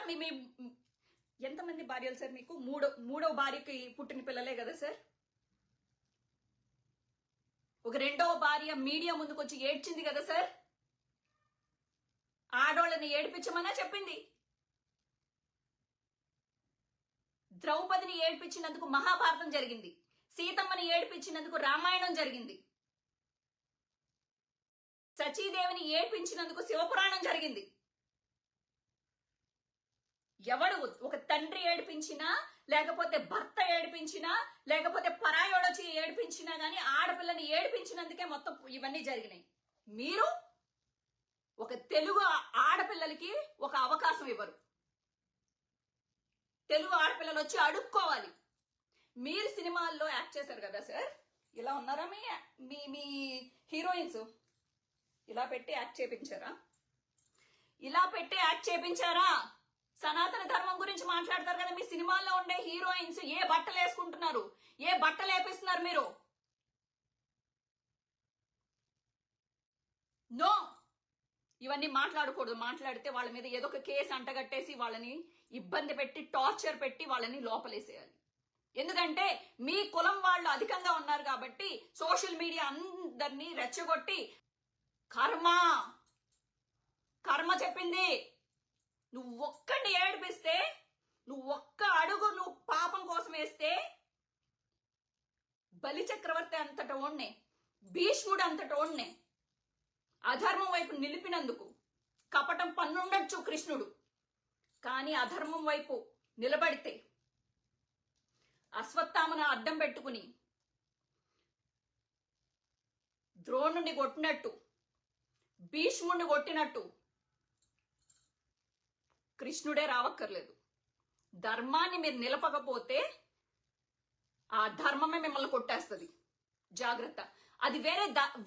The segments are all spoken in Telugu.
మీ మీ ఎంతమంది భార్యలు సార్ మీకు? మూడో భార్యకి పుట్టిన పిల్లలే కదా సార్? ఒక రెండవ భార్య మీడియా ముందుకు వచ్చి ఏడ్చింది కదా సార్? ఆడోళ్ళని ఏడిపించమన్నా చెప్పింది. ద్రౌపదిని ఏడిపించినందుకు మహాభారతం జరిగింది. సీతమ్మని ఏడిపించినందుకు రామాయణం జరిగింది. సచీదేవిని ఏడ్పించినందుకు శివపురాణం జరిగింది. ఎవడు ఒక తండ్రి ఏడిపించినా, లేకపోతే భర్త ఏడిపించినా, లేకపోతే పరాయోడొచ్చి ఏడిపించినా గానీ ఆడపిల్లని ఏడిపించినందుకే మొత్తం ఇవన్నీ జరిగినాయి. మీరు ఒక తెలుగు ఆడపిల్లలకి ఒక అవకాశం ఇవ్వరు. తెలుగు ఆడపిల్లలు వచ్చి అడుక్కోవాలి. మీరు సినిమాల్లో యాక్ట్ చేశారు కదా సార్, ఇలా ఉన్నారా మీ మీ హీరోయిన్స్? ఇలా పెట్టి యాక్ట్ చేపించారా? ఇలా పెట్టి యాక్ట్ చేపించారా? సనాతన ధర్మం గురించి మాట్లాడతారు కదా మీ సినిమాల్లో ఉండే హీరోయిన్స్. ఏ బట్టలు వేసుకుంటున్నారు? ఏ బట్టలు వేపిస్తున్నారు మీరు? నో, ఇవన్నీ మాట్లాడకూడదు. మాట్లాడితే వాళ్ళ మీద ఏదో ఒక కేసు అంటగట్టేసి వాళ్ళని ఇబ్బంది పెట్టి టార్చర్ పెట్టి వాళ్ళని లోపలేసేయాలి. ఎందుకంటే మీ కులం వాళ్ళు అధికంగా ఉన్నారు కాబట్టి సోషల్ మీడియా అందరినీ రెచ్చగొట్టి కర్మ చెప్పింది. నువ్వు ఒక్కడిని ఏడిపిస్తే, నువ్వు ఒక్క అడుగు నువ్వు పాపం కోసం వేస్తే బలి చక్రవర్తి అంతట ఓడ్నే, భీష్ముడు అంతట ఓడ్నే అధర్మం వైపు నిలిపినందుకు కపటం పన్నుండొచ్చు కృష్ణుడు, కానీ అధర్మం వైపు నిలబడితే అశ్వత్థామను అడ్డం పెట్టుకుని ద్రోణుని కొట్టినట్టు, భీష్ముడిని కొట్టినట్టు కృష్ణుడే రావక్కర్లేదు. ధర్మాన్ని మీరు నిలపకపోతే ఆ ధర్మమే మిమ్మల్ని కొట్టేస్తుంది. జాగ్రత్త. అది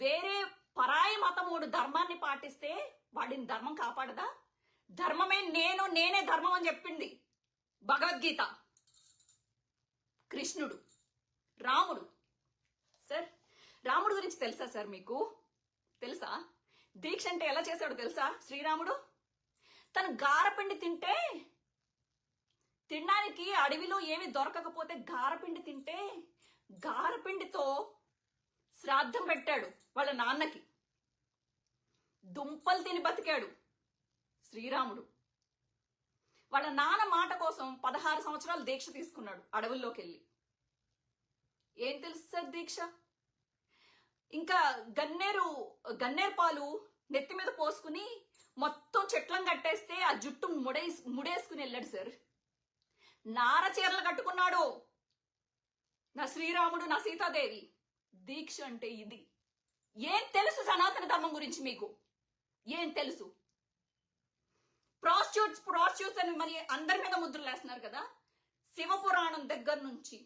వేరే పరాయి మతముడు ధర్మాన్ని పాటిస్తే వాడిని ధర్మం కాపాడదా? ధర్మమే నేనే ధర్మం అని చెప్పింది భగవద్గీత. కృష్ణుడు, రాముడు. సార్, రాముడు గురించి తెలుసా సార్ మీకు? తెలుసా? దీక్ష అంటే ఎలా చేశాడో తెలుసా? శ్రీరాముడు తను గారపిండి తినడానికి అడవిలో ఏమి దొరకకపోతే గారపిండి తింటే గారపిండితో శ్రాద్ధం పెట్టాడు వాళ్ళ నాన్నకి. దుంపలు తిని బతికాడు శ్రీరాముడు. వాళ్ళ నాన్న మాట కోసం 16 సంవత్సరాలు దీక్ష తీసుకున్నాడు అడవుల్లోకి వెళ్ళి. ఏం తెలుసు సార్ దీక్ష? ఇంకా గన్నేరు పాలు నెత్తి మీద పోసుకుని మొత్తం చెట్లను కట్టేస్తే ఆ జుట్టు ముడేసుకుని వెళ్ళాడు సార్. నార చీరలు కట్టుకున్నాడు నా శ్రీరాముడు, నా సీతాదేవి. దీక్ష అంటే ఇది. ఏం తెలుసు సనాతన ధర్మం గురించి మీకు? ఏం తెలుసు? ప్రాస్టిట్యూట్స్ అని మరి అందరి మీద ముద్రలు వేస్తున్నారు కదా. శివపురాణం దగ్గర నుంచి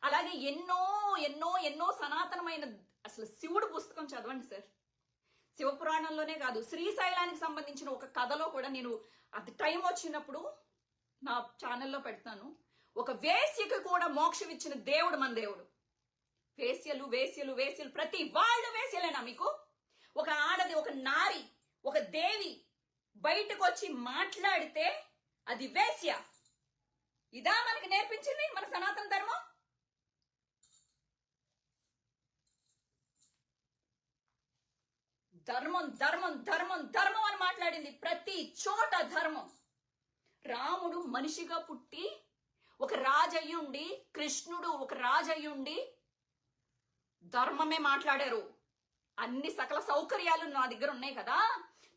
అలాగే ఎన్నో ఎన్నో ఎన్నో సనాతనమైన అసలు శివుడు పుస్తకం చదవండి సార్. శివపురాణంలోనే కాదు, శ్రీశైలానికి సంబంధించిన ఒక కథలో కూడా నేను అది టైం వచ్చినప్పుడు నా ఛానల్లో పెడతాను. ఒక వేశ్యకి కూడా మోక్షం ఇచ్చిన దేవుడు మన దేవుడు. వేశ్యలు ప్రతి వాళ్ళు వేశ్యలేనా మీకు? ఒక ఆడది, ఒక నారి, ఒక దేవి బయటకు వచ్చి మాట్లాడితే అది వేశ్య. ఇదా మనకి నేర్పించింది మన సనాతన ధర్మం? ధర్మం ధర్మం ధర్మం ధర్మం అని మాట్లాడింది. ప్రతి చోట ధర్మం. రాముడు మనిషిగా పుట్టి ఒక రాజయ్యుండి, కృష్ణుడు ఒక రాజయ్యుండి ధర్మమే మాట్లాడారు. అన్ని సకల సౌకర్యాలు నా దగ్గర ఉన్నాయి కదా,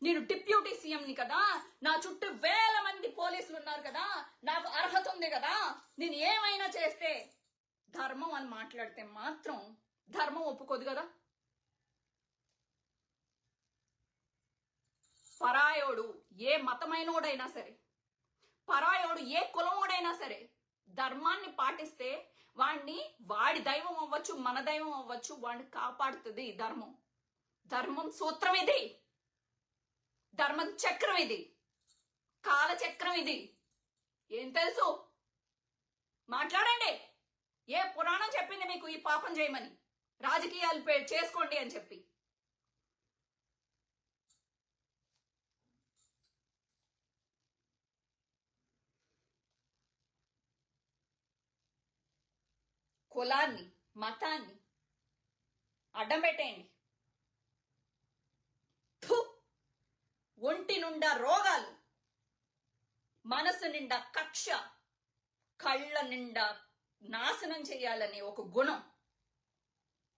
నేను డిప్యూటీ సీఎంని కదా, నా చుట్టూ వేల మంది పోలీసులు ఉన్నారు కదా, నాకు అర్హత ఉంది కదా, నేను ఏమైనా చేస్తే ధర్మం అని మాట్లాడితే మాత్రం ధర్మం ఒప్పుకోదు కదా. పరాయోడు ఏ మతమైనోడైనా సరే, పరాయోడు ఏ కులమోడైనా సరే ధర్మాన్ని పాటిస్తే వాడి దైవం అవ్వచ్చు, మన దైవం అవ్వచ్చు, వాడిని కాపాడుతుంది ధర్మం. ధర్మం సూత్రం ఇది, ధర్మం చక్రం ఇది, కాలచక్రం ఇది. ఏం తెలుసు? మాట్లాడండి. ఏ పురాణం చెప్పింది మీకు ఈ పాపం చేయమని, రాజకీయాలు చేసుకోండి అని చెప్పి? కులాన్ని, మతాన్ని అడ్డం పెట్టేయండి. థు! ఒంటి నిండా రోగాలు, మనసు నిండా కక్ష, కళ్ళ నిండా నాశనం చేయాలనే ఒక గుణం.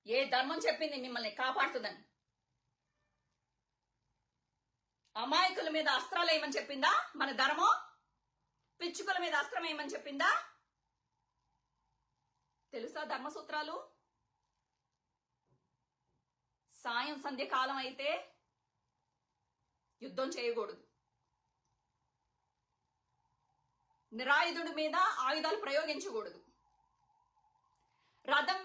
ఏ ధర్మం చెప్పింది మిమ్మల్ని కాపాడుతుందని? అమాయకుల మీద అస్త్రాలు వేయమని చెప్పిందా మన ధర్మం? పిచ్చుకల మీద అస్త్రం వేయమని చెప్పిందా? తెలుసా ధర్మసూత్రాలు? సాయం సంధ్య కాలం అయితే యుద్ధం చేయకూడదు. నిరాయుధుడి మీద ఆయుధాలు ప్రయోగించకూడదు. రథం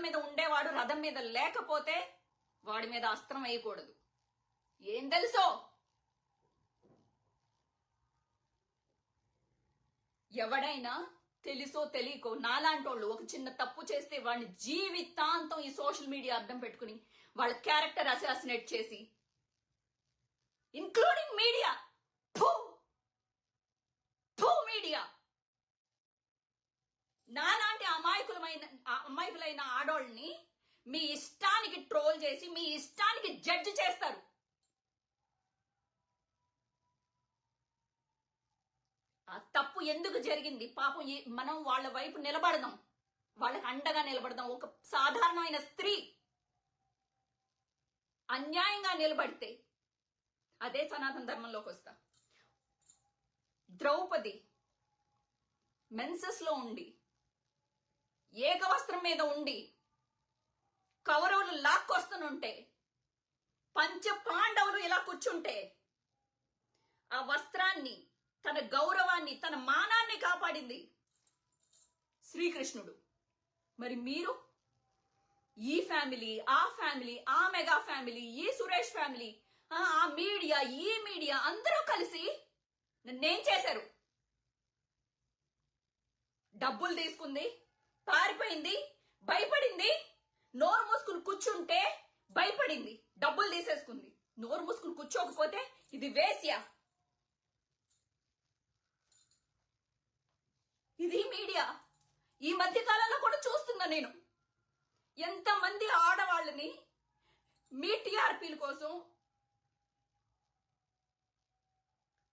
మీద ఉండేవాడు రథం మీద లేకపోతే వాడి మీద అస్త్రం వేయకూడదు. ఏం తెలుసో? ఎవడైనా తెలుసో తెలియకో నాలాంటోళ్ళు ఒక చిన్న తప్పు చేస్తే వాడిని జీవితాంతం ఈ సోషల్ మీడియా అడ్డం పెట్టుకుని వాళ్ళ క్యారెక్టర్ అసాసినేట్ చేసి, ఇంక్లూడింగ్ మీడియా, మీడియా నాలాంటి అమాయకులైన ఆడోళ్ళని మీ ఇష్టానికి ట్రోల్ చేసి మీ ఇష్టానికి జడ్జి చేస్తారు. ఆ తప్పు ఎందుకు జరిగింది? పాపం మనం వాళ్ళ వైపు నిలబడదాం, వాళ్ళకి అండగా నిలబడదాం. ఒక సాధారణమైన స్త్రీ అన్యాయంగా నిలబడితే అదే సనాతన ధర్మంలోకి వస్తా. ద్రౌపది మెన్సెస్ లో ఉండి ఏకవస్త్రం మీద ఉండి కౌరవులు లాక్కొస్తుంటే పంచ పాండవులు ఇలా కూర్చుంటే ఆ వస్త్రాన్ని, తన గౌరవాన్ని, తన మానాన్ని కాపాడింది శ్రీకృష్ణుడు. మరి మీరు ఈ ఫ్యామిలీ, ఆ ఫ్యామిలీ, ఆ మెగా ఫ్యామిలీ, ఈ సురేష్ ఫ్యామిలీ, ఆ మీడియా, ఈ మీడియా అందరూ కలిసి నన్నేం చేశారు? డబ్బులు తీసుకుంది, పారిపోయింది, భయపడింది. నోరు మూసుకుని కూర్చుంటే భయపడింది, డబ్బులు తీసేసుకుంది. నోరు మూసుకుని కూర్చోకపోతే ఇది వేశ్య. ఇది మీడియా. ఈ మధ్య కాలంలో కూడా చూస్తున్నా నేను ఎంతమంది ఆడవాళ్ళని మీ టీఆర్పీల కోసం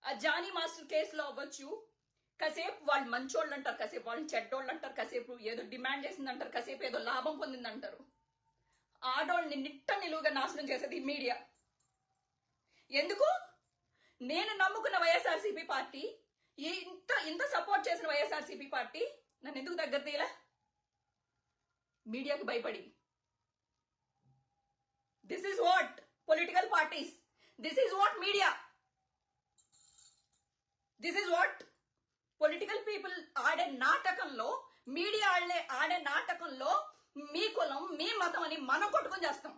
ఆ జానీ మాస్టర్ కేసులో అవ్వచ్చు, కాసేపు వాళ్ళు మంచోళ్ళు అంటారు, కాసేపు వాళ్ళు చెడ్డోళ్ళు అంటారు, కాసేపు ఏదో డిమాండ్ చేసిందంటారు, కాసేపు ఏదో లాభం పొందిందంటారు. ఆడోళ్ళని నిట్ట నిలువుగా నాశనం చేసేది మీడియా. ఎందుకు? నేను నమ్ముకున్న వైఎస్ఆర్సీపీ పార్టీ, ఇంత సపోర్ట్ చేసిన వైఎస్ఆర్సీపీ పార్టీ నన్ను ఎందుకు దగ్గర తీయలే? మీడియాకు భయపడి. This is what political parties, this is what media, this is what political people ఆడే నాటకంలో, మీడియా ఆడే నాటకంలో మీ కులం, మీ మతం అని మనం కొట్టుకొని చేస్తాం.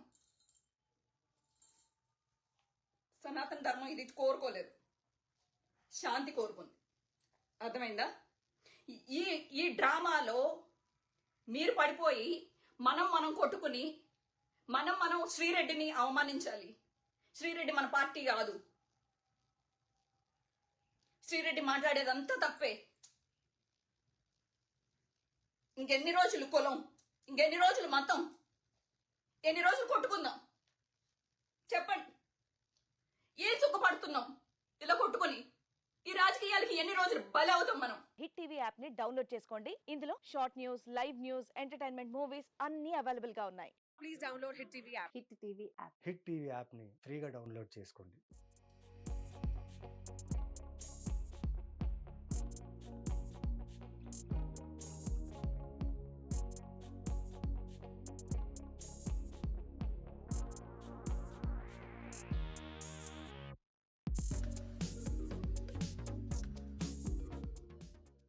సనాతన ధర్మం ఇది కోరుకోలేదు, శాంతి కోరుకుంది. అర్థమైందా? ఈ డ్రామాలో మీరు పడిపోయి మనం కొట్టుకుని మనం శ్రీరెడ్డిని అవమానించాలి. శ్రీరెడ్డి మన పార్టీ కాదు. శ్రీరెడ్డి మాట్లాడేదంతా తప్పే. ఇంకెన్ని రోజులు కులం, ఇంకెన్ని రోజులు మతం, ఎన్ని రోజులు కొట్టుకుందాం చెప్పండి? ఏ సుఖపడుతున్నాం ఇలా కొట్టుకొని? ఈ రాజకీయాలకి ఎన్ని రోజులు బలి అవుతాం మనం? హిట్ టీవీ యాప్ ని డౌన్లోడ్ చేసుకోండి. ఇందులో short news, live news, entertainment movies అన్ని అవైలబుల్ గా ఉన్నాయి. Please download hit TV app. Hit TV app. Hit TV యాప్ని ఫ్రీగా డౌన్లోడ్ చేసుకోండి.